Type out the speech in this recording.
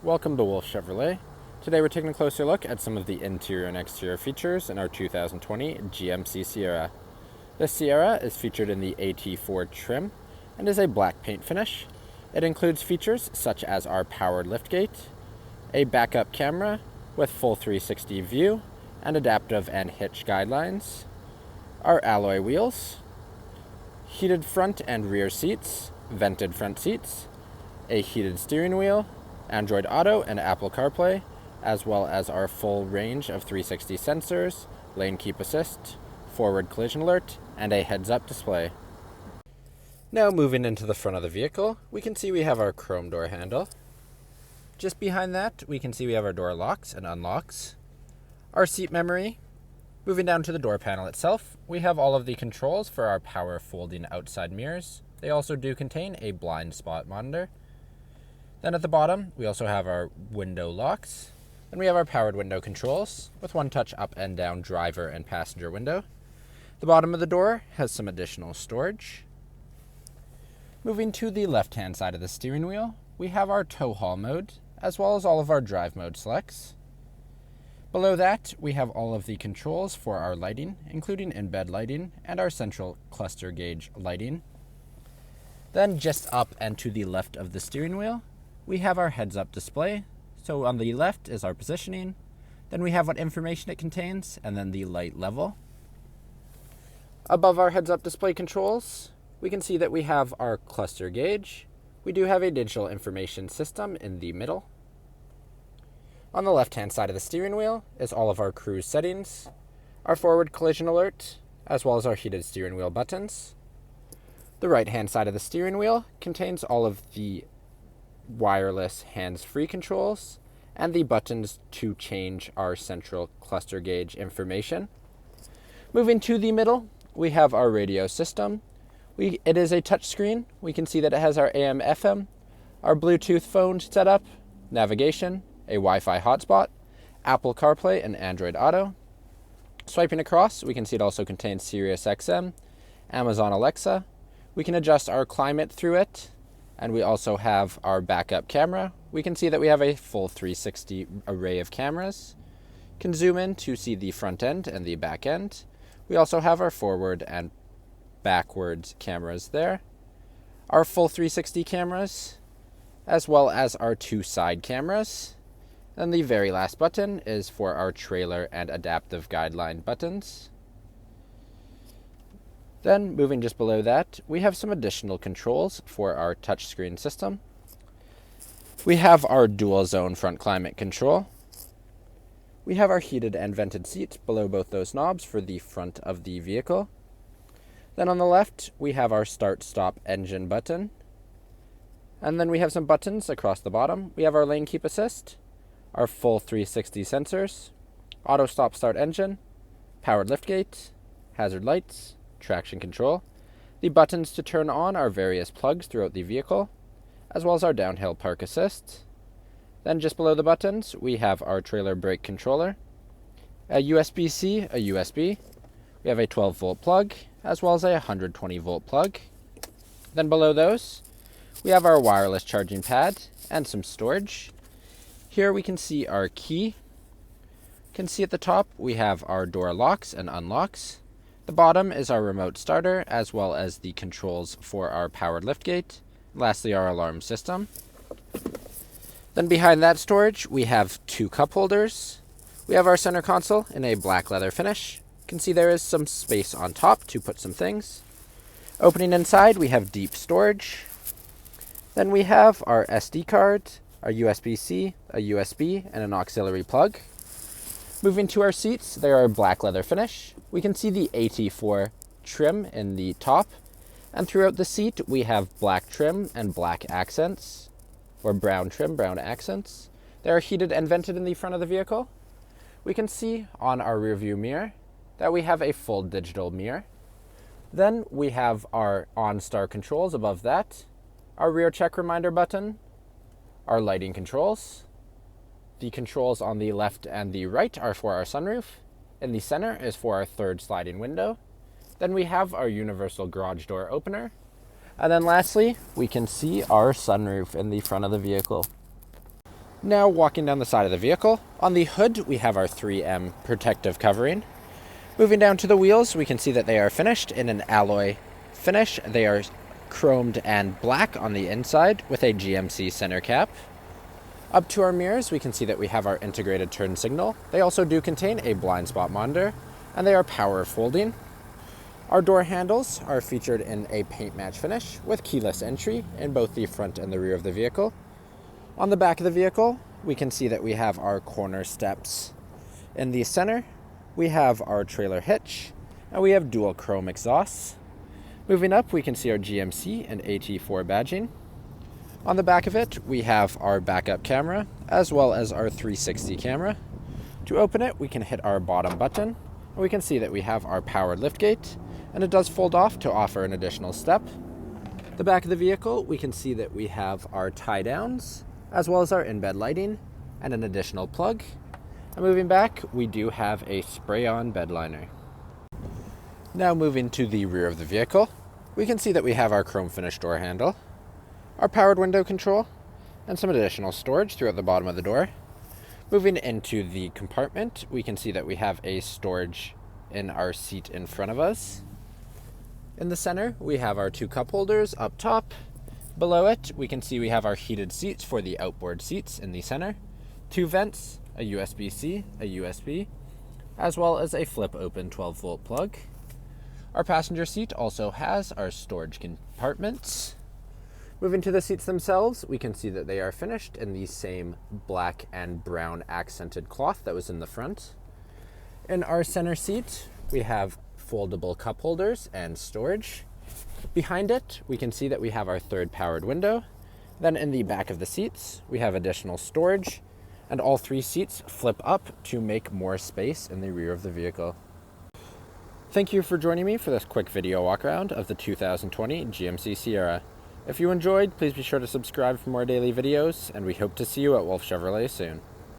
Welcome to Wolf Chevrolet. Today we're taking a closer look at some of the interior and exterior features in our 2020 GMC Sierra. The Sierra is featured in the AT4 trim and is a black paint finish. It includes features such as our powered liftgate, a backup camera with full 360 view and adaptive and hitch guidelines, our alloy wheels, heated front and rear seats, vented front seats, a heated steering wheel, Android Auto and Apple CarPlay, as well as our full range of 360 sensors, lane keep assist, forward collision alert, and a heads-up display. Now moving into the front of the vehicle, we can see we have our chrome door handle. Just behind that, we can see we have our door locks and unlocks, our seat memory. Moving down to the door panel itself, we have all of the controls for our power folding outside mirrors. They also do contain a blind spot monitor. Then at the bottom, we also have our window locks. Then we have our powered window controls with one touch up and down driver and passenger window. The bottom of the door has some additional storage. Moving to the left-hand side of the steering wheel, we have our tow haul mode, as well as all of our drive mode selects. Below that, we have all of the controls for our lighting, including in-bed lighting and our central cluster gauge lighting. Then just up and to the left of the steering wheel, we have our heads-up display. So on the left is our positioning, then we have what information it contains, and then the light level. Above our heads-up display controls, we can see that we have our cluster gauge. We do have a digital information system in the middle. On the left-hand side of the steering wheel is all of our cruise settings, our forward collision alert, as well as our heated steering wheel buttons. The right-hand side of the steering wheel contains all of the wireless hands-free controls and the buttons to change our central cluster gauge information. Moving to the middle, we have our radio system. It is a touchscreen. We can see that it has our AM, FM, our Bluetooth phone setup, navigation, a Wi-Fi hotspot, Apple CarPlay, and Android Auto. Swiping across, we can see it also contains Sirius XM, Amazon Alexa. We can adjust our climate through it. And we also have our backup camera. We can see that we have a full 360 array of cameras. Can zoom in to see the front end and the back end. We also have our forward and backwards cameras there. Our full 360 cameras, as well as our two side cameras. And the very last button is for our trailer and adaptive guideline buttons. Then, moving just below that, we have some additional controls for our touchscreen system. We have our dual zone front climate control. We have our heated and vented seats below both those knobs for the front of the vehicle. Then on the left, we have our start-stop engine button. And then we have some buttons across the bottom. We have our lane keep assist, our full 360 sensors, auto stop start engine, powered liftgate, hazard lights, traction control, the buttons to turn on our various plugs throughout the vehicle, as well as our downhill park assist. Then just below the buttons, we have our trailer brake controller, a USB-C, a USB. We have a 12-volt plug, as well as a 120-volt plug. Then below those, we have our wireless charging pad and some storage. Here we can see our key. You can see at the top, we have our door locks and unlocks. The bottom is our remote starter, as well as the controls for our powered liftgate. Lastly, our alarm system. Then behind that storage, we have two cup holders. We have our center console in a black leather finish. You can see there is some space on top to put some things. Opening inside, we have deep storage. Then we have our SD card, our USB-C, a USB, and an auxiliary plug. Moving to our seats, they are a black leather finish. We can see the AT4 trim in the top, and throughout the seat we have black trim and black accents, or brown trim, brown accents. They are heated and vented in the front of the vehicle. We can see on our rear view mirror that we have a full digital mirror. Then we have our OnStar controls above that, our rear check reminder button, our lighting controls. The controls on the left and the right are for our sunroof. In the center is for our third sliding window. Then we have our universal garage door opener. And then lastly, we can see our sunroof in the front of the vehicle. Now walking down the side of the vehicle, on the hood we have our 3M protective covering. Moving down to the wheels, we can see that they are finished in an alloy finish. They are chromed and black on the inside with a GMC center cap. Up to our mirrors, we can see that we have our integrated turn signal. They also do contain a blind spot monitor, and they are power folding. Our door handles are featured in a paint match finish with keyless entry in both the front and the rear of the vehicle. On the back of the vehicle, we can see that we have our corner steps. In the center, we have our trailer hitch, and we have dual chrome exhausts. Moving up, we can see our GMC and AT4 badging. On the back of it, we have our backup camera, as well as our 360 camera. To open it, we can hit our bottom button, and we can see that we have our powered liftgate, and it does fold off to offer an additional step. The back of the vehicle, we can see that we have our tie downs, as well as our in-bed lighting, and an additional plug. And moving back, we do have a spray-on bed liner. Now moving to the rear of the vehicle, we can see that we have our chrome finish door handle, our powered window control, and some additional storage throughout the bottom of the door. Moving into the compartment, we can see that we have a storage in our seat in front of us. In the center, we have our 2 cup holders up top. Below it, we can see we have our heated seats for the outboard seats in the center, 2 vents, a USB-C, a USB, as well as a flip-open 12-volt plug. Our passenger seat also has our storage compartments. Moving to the seats themselves, we can see that they are finished in the same black and brown accented cloth that was in the front. In our center seat, we have foldable cup holders and storage. Behind it, we can see that we have our 3rd powered window. Then in the back of the seats, we have additional storage, and all 3 seats flip up to make more space in the rear of the vehicle. Thank you for joining me for this quick video walk around of the 2020 GMC Sierra. If you enjoyed, please be sure to subscribe for more daily videos, and we hope to see you at Wolf Chevrolet soon.